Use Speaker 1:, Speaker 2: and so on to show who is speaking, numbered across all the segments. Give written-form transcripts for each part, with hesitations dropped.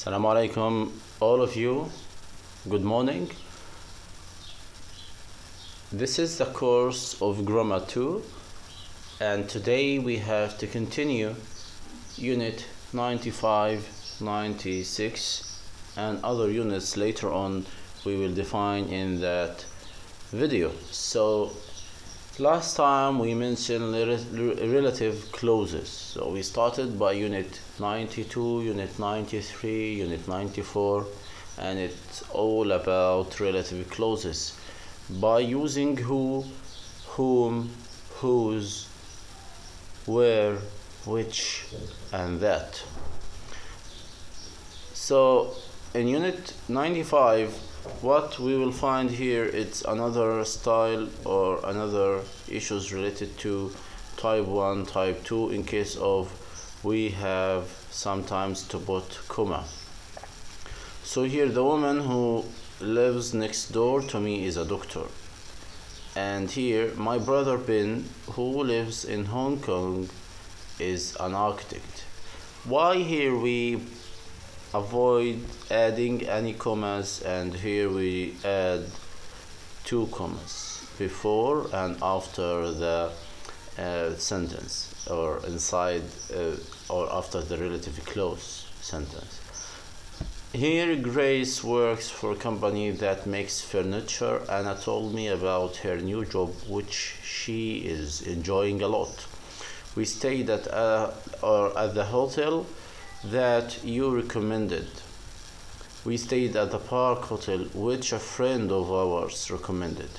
Speaker 1: Assalamu alaikum, all of you. Good morning. This is the course of Grammar 2, and today we have to continue Unit 95, 96, and other units later on we will define in that video. So last time we mentioned relative clauses. So we started by Unit 92, Unit 93, Unit 94, and it's all about relative clauses by using who, whom, whose, where, which, and that. So in Unit 95, what we will find here, it's another style or another issues related to type 1, type 2 in case of we have sometimes to put comma. So here the woman who lives next door to me is a doctor, and here my brother Ben who lives in Hong Kong is an architect. Why here we avoid adding any commas, and here we add two commas before and after the sentence, or inside or after the relative clause sentence. Here Grace works for a company that makes furniture. Anna told me about her new job which she is enjoying a lot. We stayed at the hotel that you recommended. We stayed at the Park Hotel which a friend of ours recommended.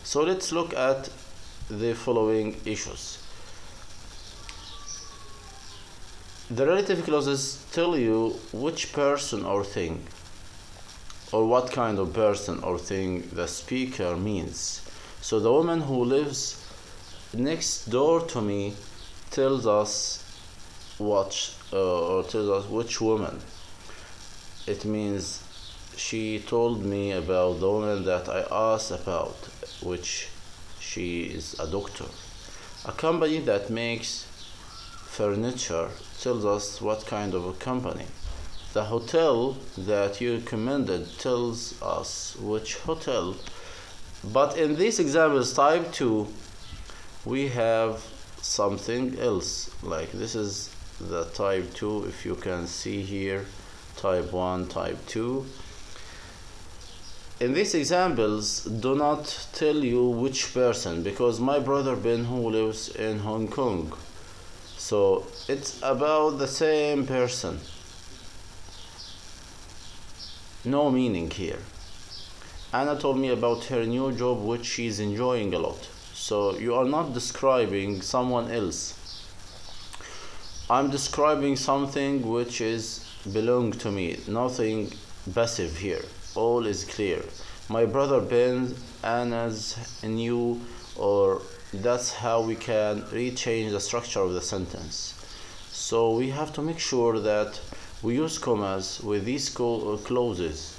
Speaker 1: So let's look at the following issues. The relative clauses tell you which person or thing, or what kind of person or thing the speaker means. So the woman who lives next door to me tells us what, or tells us which woman. It means she told me about the woman that I asked about, which she is a doctor. A company that makes furniture tells us what kind of a company. The hotel that you recommended tells us which hotel. But in these examples, type 2, we have something else. Like this is the type 2, if you can see here, type 1, type 2. In these examples, do not tell you which person, because my brother Ben who lives in Hong Kong. So it's about the same person. No meaning here. Anna told me about her new job which she's enjoying a lot. So you are not describing someone else. I'm describing something which is belong to me. Nothing passive here. All is clear. My brother Ben, Anna's new, or that's how we can rechange the structure of the sentence. So we have to make sure that we use commas with these clauses,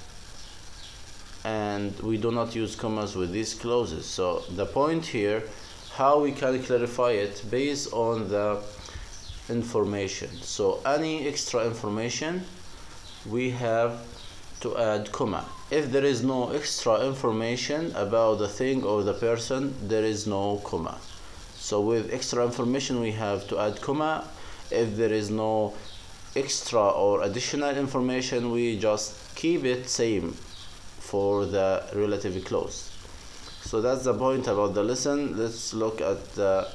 Speaker 1: and we do not use commas with these clauses. So the point here, how we can clarify it based on the information. So any extra information we have to add comma. If there is no extra information about the thing or the person, there is no comma. So with extra information we have to add comma. If there is no extra or additional information, we just keep it same for the relative clause. So that's the point about the lesson. Let's look at the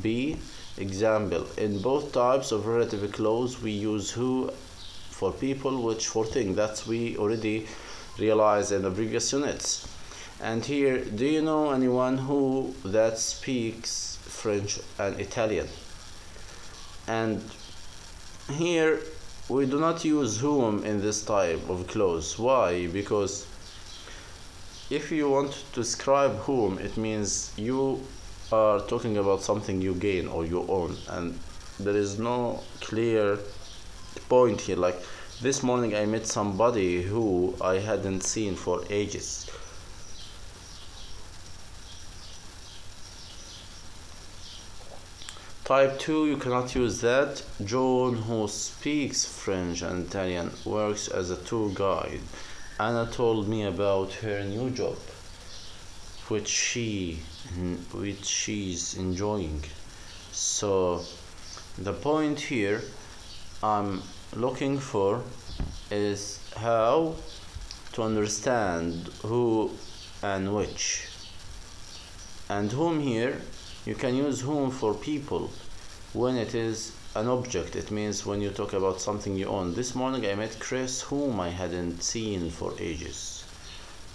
Speaker 1: B example. In both types of relative clause we use who for people, which for thing. That's we already realized in the previous units. And here, do you know anyone who that speaks French and Italian? And here we do not use whom in this type of clause. Why? Because if you want to describe whom, it means you are talking about something you gain or you own, and there is no clear point here. Like this morning I met somebody who I hadn't seen for ages. Type 2, you cannot use that. John, who speaks French and Italian, works as a tour guide. Anna told me about her new job, which she's enjoying. So the point here I'm looking for is how to understand who and which. And whom here, you can use whom for people when it is an object. It means when you talk about something you own. This morning I met Chris, whom I hadn't seen for ages.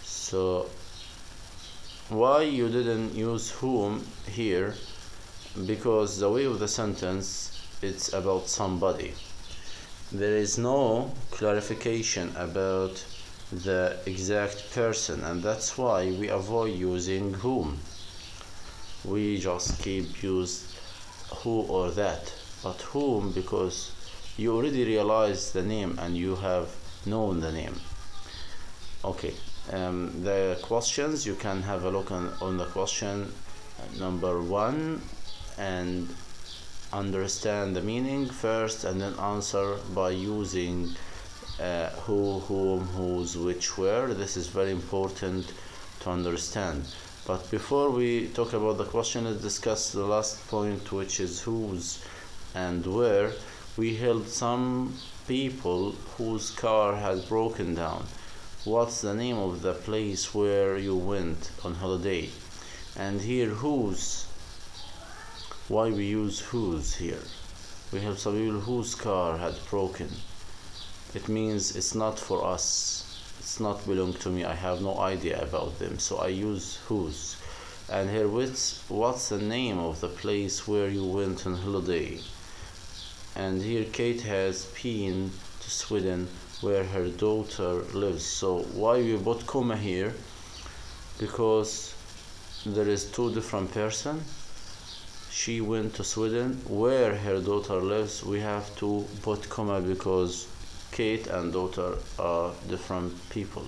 Speaker 1: So why you didn't use whom here? Because the way of the sentence, it's about somebody. There is no clarification about the exact person, and that's why we avoid using whom. We just keep use who or that, but whom because you already realized the name and you have known the name. Okay, the questions, you can have a look on the question number 1 and understand the meaning first, and then answer by using who, whom, whose, which, where. This is very important to understand. But before we talk about the question, let's discuss the last point, which is whose and where. We held some people whose car had broken down. What's the name of the place where you went on holiday? And here whose. Why we use whose here? We have some people whose car had broken. It means it's not for us. It's not belong to me. I have no idea about them, so I use whose. And here what's the name of the place where you went on holiday? And here Kate has been to Sweden where her daughter lives. So why we put comma here? Because there is two different person. She went to Sweden where her daughter lives. We have to put comma because Kate and daughter are different people,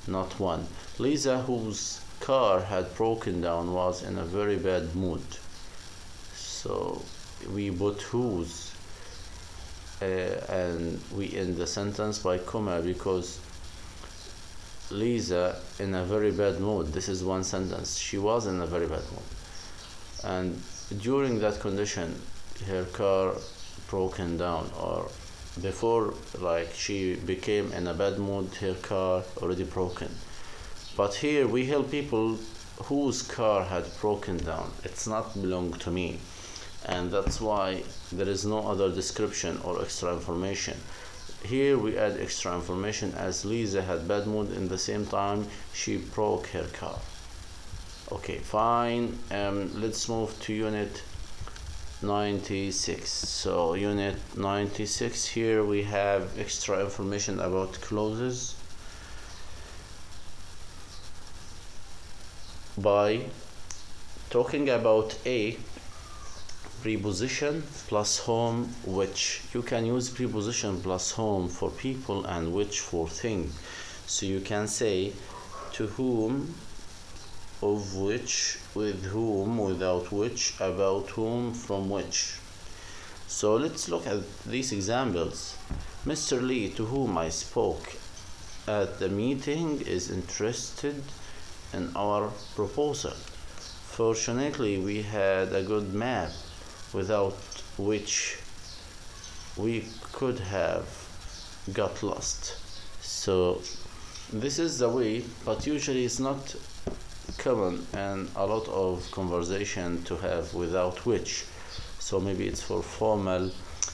Speaker 1: not one. Lisa, whose car had broken down, was in a very bad mood. So we put whose and we end the sentence by comma because Lisa in a very bad mood. This is one sentence. She was in a very bad mood. And during that condition, her car broken down, or before like she became in a bad mood, her car already broken. But here we help people whose car had broken down. It's not belong to me, and that's why there is no other description or extra information. Here we add extra information as Lisa had bad mood, in the same time she broke her car. Okay, fine. Let's move to unit 96. So unit 96, here we have extra information about clauses. By talking about a preposition plus whom, which. You can use preposition plus whom for people and which for thing. So you can say to whom, of which, with whom, without which, about whom, from which. So let's look at these examples. Mr. Lee, to whom I spoke at the meeting, is interested in our proposal. Fortunately, we had a good map, without which we could have got lost. So this is the way, but usually it's not common and a lot of conversation to have without which. So maybe it's for formal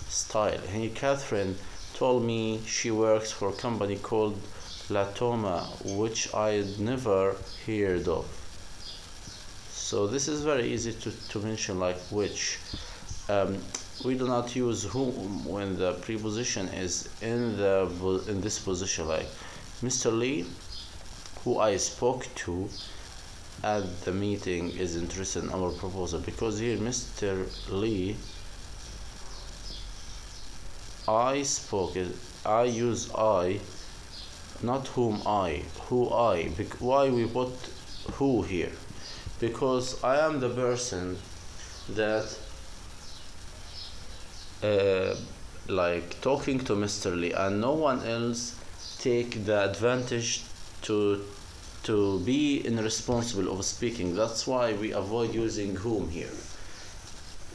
Speaker 1: style. Hey, Catherine told me she works for a company called Latoma, which I'd never heard of. So this is very easy to mention, like which. We do not use whom when the preposition is in this position, like Mr. Lee, who I spoke to at the meeting, is interested in our proposal. Because here Mr. Lee, I spoke, I use I, not whom I, who I. Why we put who here? Because I am the person that like talking to Mr. Lee and no one else take the advantage to be irresponsible of speaking. That's why we avoid using whom here,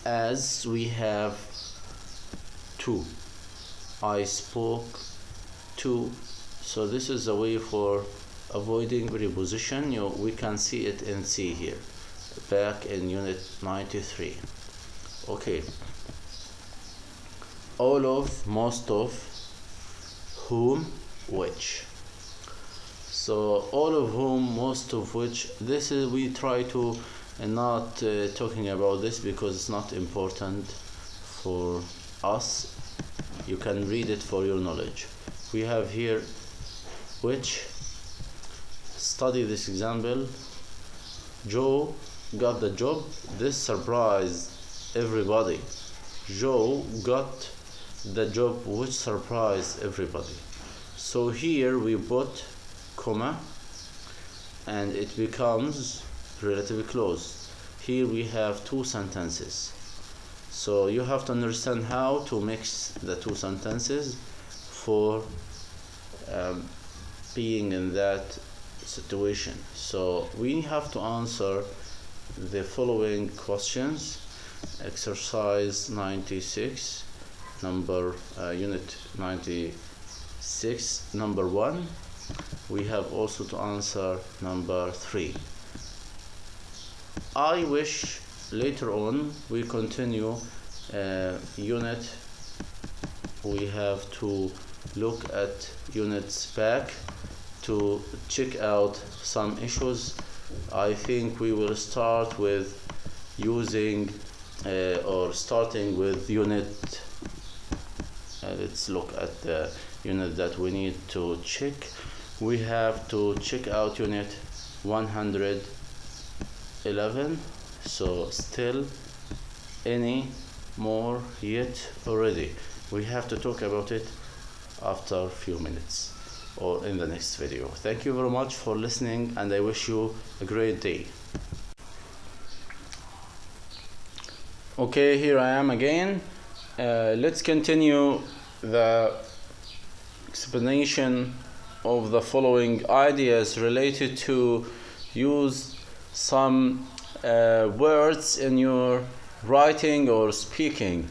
Speaker 1: as we have to. I spoke to. So this is a way for avoiding preposition. We can see it in C here, back in unit 93. Okay. All of, most of, whom, which. So all of whom, most of which. This is, we try to not talking about this because it's not important for us. You can read it for your knowledge. We have here which. Study this example. Joe got the job. This surprised everybody. Joe got the job which surprised everybody. So here we put comma and it becomes relative clause. Here we have two sentences. So you have to understand how to mix the two sentences for being in that situation. So we have to answer the following questions. Exercise 96, number unit 96, number 1. We have also to answer number 3. I wish later on we continue unit. We have to look at units back to check out some issues. I think we will start with using or starting with unit. Let's look at the unit that we need to check. We have to check out unit 111. So still, any, more, yet, already. We have to talk about it after a few minutes or in the next video. Thank you very much for listening and I wish you a great day. Okay, here I am again. Let's continue the explanation of the following ideas related to use some words in your writing or speaking.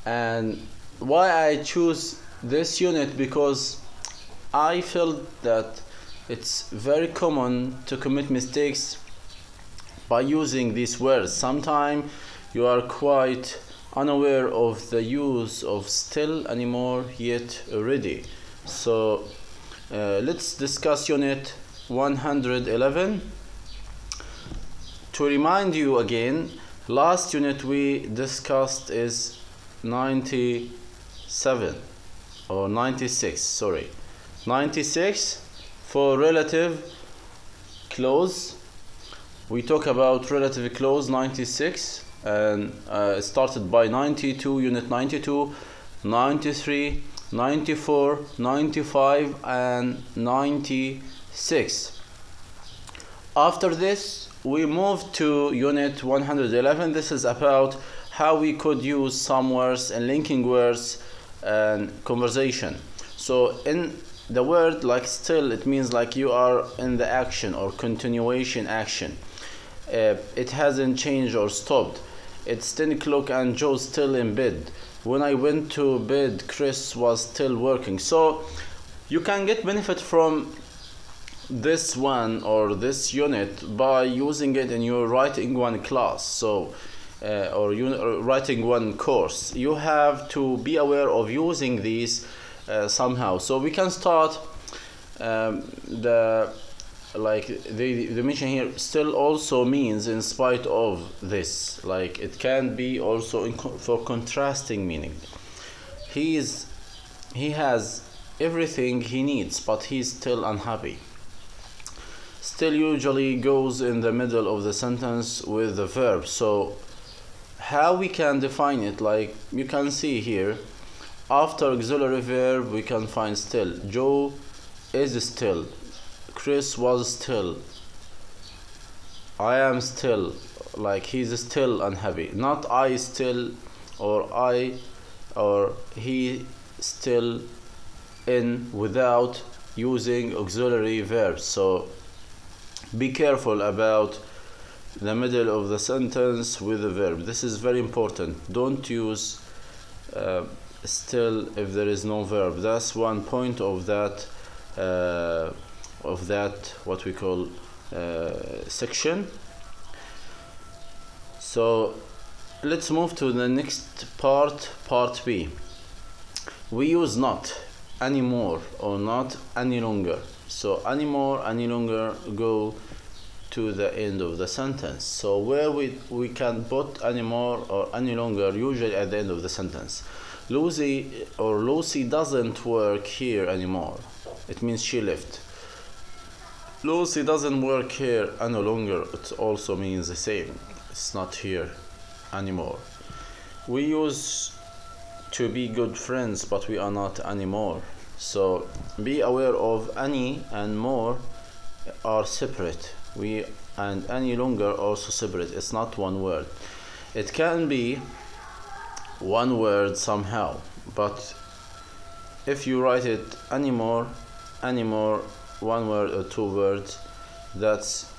Speaker 1: And why I choose this unit, because I felt that it's very common to commit mistakes by using these words. Sometimes you are quite unaware of the use of still, anymore, yet, already. So let's discuss unit 111. To remind you again, last unit we discussed is 97 or 96, sorry. 96 for relative clause. We talk about relative clause 96 and started by 92, unit 92, 93, 94, 95 and 96. After this we moved to unit 111. This is about how we could use some words and linking words and conversation. So in the word like still, it means like you are in the action or continuation action. It hasn't changed or stopped. It's 10 o'clock and Joe's still in bed. When I went to bed, Chris was still working. So you can get benefit from this one or this unit by using it in your writing one class. So or writing one course. You have to be aware of using these somehow. So we can start the mention here still also means in spite of this. Like it can be also for contrasting meaning. He has everything he needs, but he's still unhappy. Still usually goes in the middle of the sentence with the verb. So how we can define it, like you can see here, after auxiliary verb we can find still. Joe is still, Chris was still, I am still, like he's still unhappy. Not I still or I or he still in without using auxiliary verbs. So be careful about the middle of the sentence with the verb. This is very important. Don't use still if there is no verb. That's one point of that what we call section. So let's move to the next part B. We use not anymore or not any longer. So anymore, any longer go to the end of the sentence. So where we can put anymore or any longer, usually at the end of the sentence. Lucy doesn't work here anymore. It means she left. Lucy doesn't work here any longer. It also means the same. It's not here anymore. We used to be good friends, but we are not anymore. So be aware of any and more are separate. We and any longer also separate. It's not one word. It can be one word somehow, but if you write it anymore, one word or two words, that's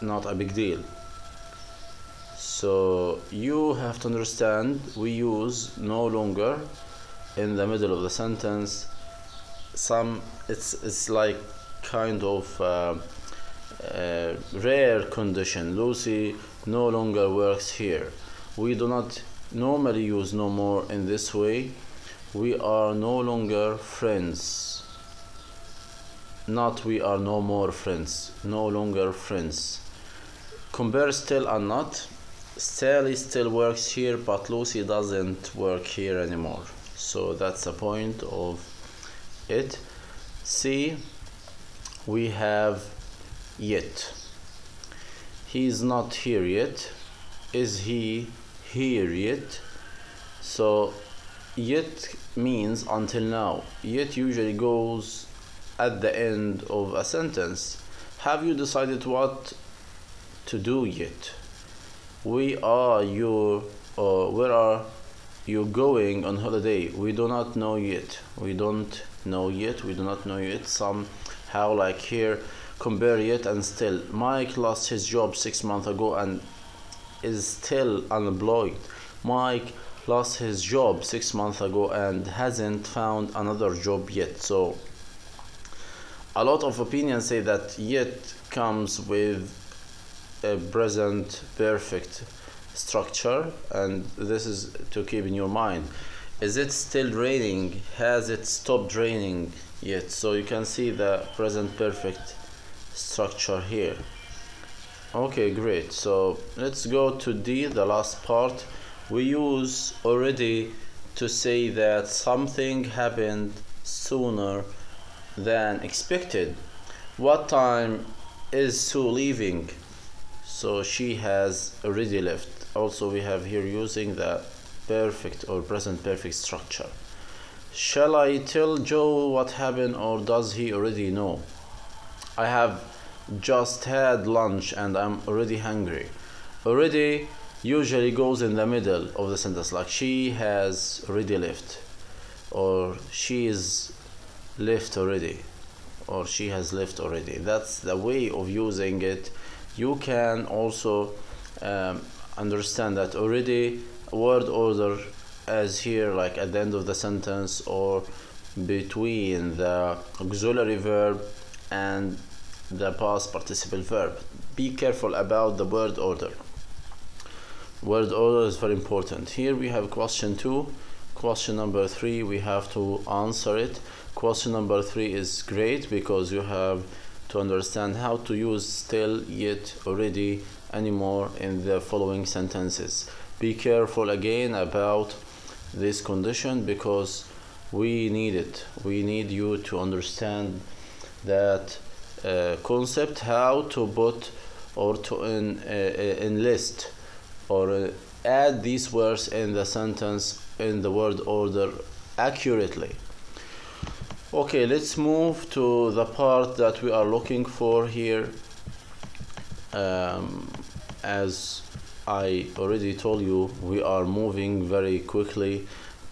Speaker 1: not a big deal. So you have to understand we use no longer in the middle of the sentence. It's like kind of rare condition. Lucy no longer works here. We do not normally use no more in this way. We are no longer friends. Not we are no more friends. No longer friends. Compare still and not. Sally still works here, but Lucy doesn't work here anymore. So that's the point of it. See, we have yet. He's not here yet. Is he here yet? So yet means until now. Yet usually goes at the end of a sentence. Have you decided what to do yet? Where are you going on holiday? We do not know yet. We don't know yet. We do not know yet. Somehow like here, compare yet and still. Mike lost his job 6 months ago and is still unemployed. Mike lost his job 6 months ago and hasn't found another job yet. So a lot of opinions say that yet comes with a present perfect structure, and this is to keep in your mind. Is it still raining? Has it stopped raining yet? So you can see the present perfect structure here. Okay, great. So let's go to D, the last part. We use already to say that something happened sooner than expected. What time is Sue leaving? So she has already left. Also we have here using the perfect or present perfect structure. Shall I tell Joe what happened, or does he already know? I have just had lunch and I'm already hungry. Already usually goes in the middle of the sentence, like she has already left, or she is left already, or she has left already. That's the way of using it. You can also understand that already word order as here, like at the end of the sentence or between the auxiliary verb and the past participle verb. Be careful about the word order. Word order is very important. Here we have question 2. Question number 3, we have to answer it. Question number 3 is great because you have to understand how to use still, yet, already, anymore in the following sentences. Be careful again about this condition because we need it. We need you to understand that concept, how to put or to enlist or add these words in the sentence in the word order accurately. Okay, let's move to the part that we are looking for here. As I already told you, we are moving very quickly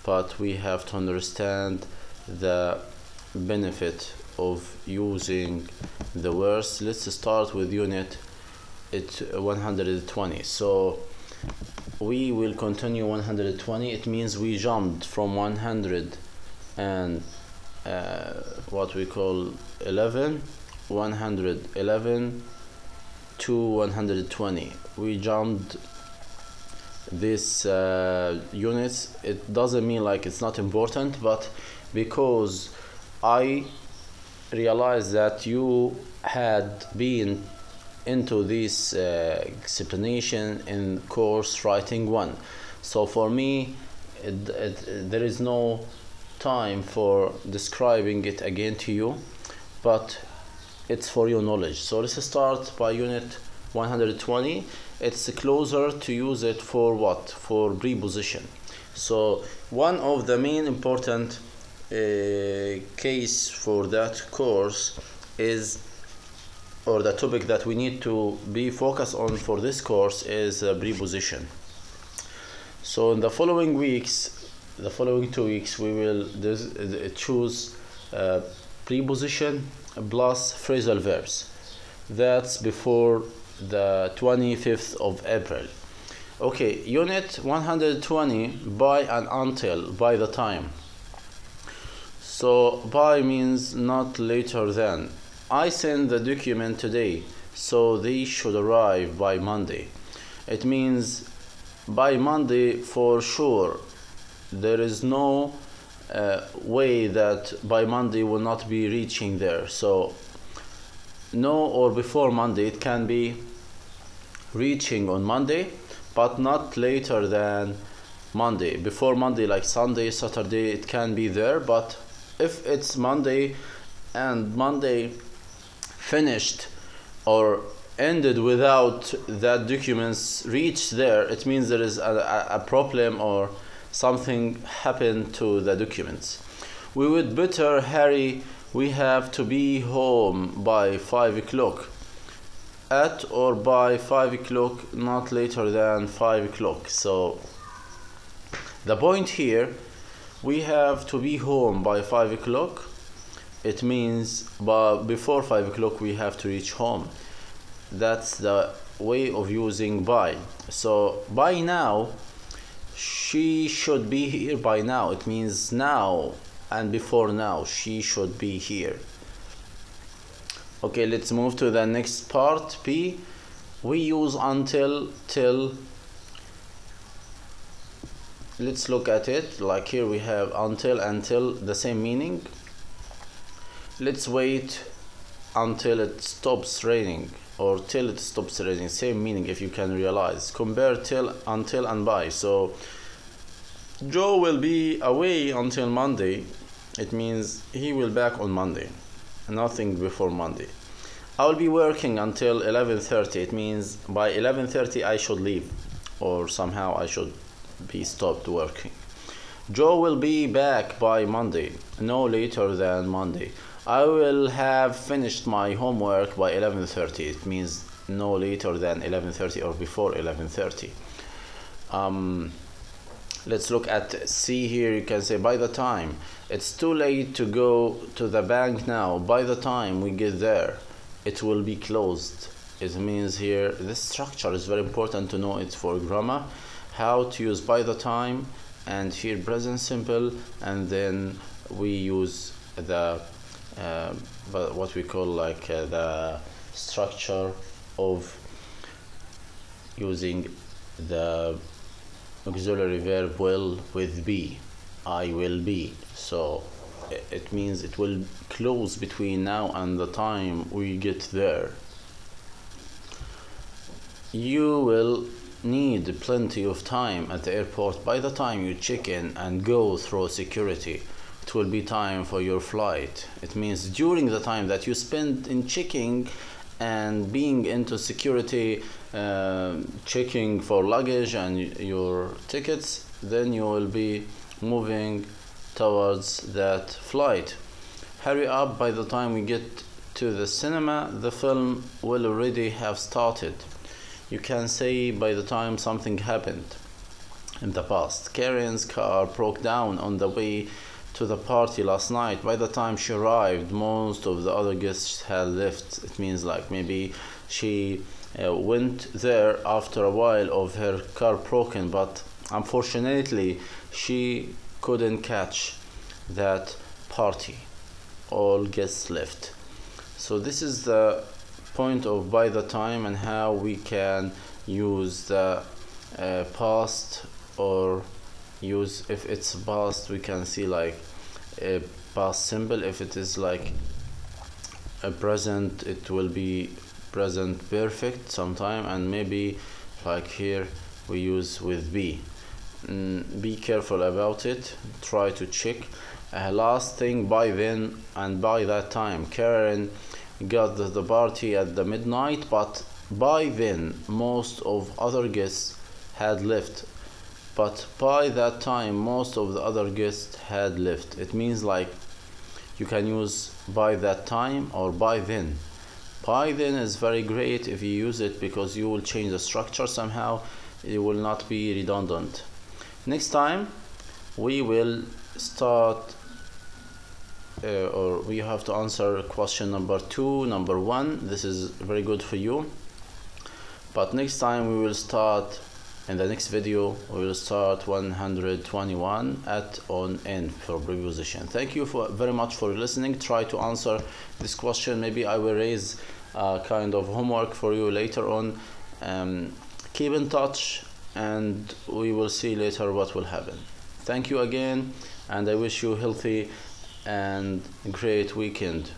Speaker 1: but we have to understand the benefit of using the words. Let's start with unit 120. So we will continue 120. It means we jumped from 100 and what we call 111 to 120. We jumped this units. It doesn't mean like it's not important, but because I realized that you had been into this explanation in course writing 1, so for me there is no time for describing it again to you, but it's for your knowledge. So let's start by unit 120. It's closer to use it for what? For preposition. So one of the main important case for that course is, or the topic that we need to be focused on for this course is preposition. So in the following 2 weeks, we will choose preposition plus phrasal verbs. That's before the 25th of April. Okay, unit 120, by and until, by the time. So by means not later than. I sent the document today, so they should arrive by Monday. It means by Monday for sure. There is no way that by Monday will not be reaching there. So no, or before Monday. It can be reaching on Monday, but not later than Monday. Before Monday, like Sunday, Saturday, it can be there, but if it's Monday and Monday finished or ended without that documents reached there, it means there is a problem or something happened to the documents. We would better hurry. We have to be home by 5 o'clock. At or by 5 o'clock, not later than 5 o'clock. So the point here, we have to be home by 5 o'clock. It means before 5 o'clock we have to reach home. That's the way of using by. So by now, she should be here by now. It means now and before now, she should be here. Okay, let's move to the next part, P. We use until, till. Let's look at it. Like here we have until and till, the same meaning. Let's wait until it stops raining, or till it stops raining, same meaning if you can realize. Compare till, until, and by. So Joe will be away until Monday. It means he will back on Monday. Nothing before Monday. I will be working until 11:30. It means by 11:30 I should leave, or somehow I should be stopped working. Joe will be back by Monday, no later than Monday. I will have finished my homework by 11:30. It means no later than 11:30 or before 11:30. Let's look at C here. You can say by the time. It's too late to go to the bank now. By the time we get there, it will be closed. It means here, this structure is very important to know it for grammar. How to use by the time, and here present simple, and then we use the what we call like the structure of using the auxiliary verb will with be. I will be. So it means it will close between now and the time we get there. You will need plenty of time at the airport. By the time you check in and go through security, it will be time for your flight. It means during the time that you spend in checking and being into security, checking for luggage and your tickets, then you will be moving towards that flight. Hurry up, by the time we get to the cinema, the film will already have started. You can say by the time something happened. in the past. Karen's car broke down on the way to the party last night. By the time she arrived, most of the other guests had left. It means like maybe she went there after a while of her car broken, but unfortunately she couldn't catch that party. All guests left. So this is the point of by the time and how we can use the past, or use, if it's past we can see like a past symbol. If it is like a present, it will be present perfect sometime, and maybe like here we use with be. Be careful about it, try to check. Last thing, by then and by that time. Karen got the party at the midnight, but by then most of other guests had left. But by that time most of the other guests had left. It means like you can use by that time or by then. By then is very great if you use it, because you will change the structure somehow. It will not be redundant. Next time we will start or we have to answer question number 2, number 1. This is very good for you. But next time we will start, in the next video we will start 121 at on end for preposition. Thank you very much for listening. Try to answer this question. Maybe I will raise kind of homework for you later on. Keep in touch and we will see later what will happen. Thank you again, and I wish you healthy and great weekend.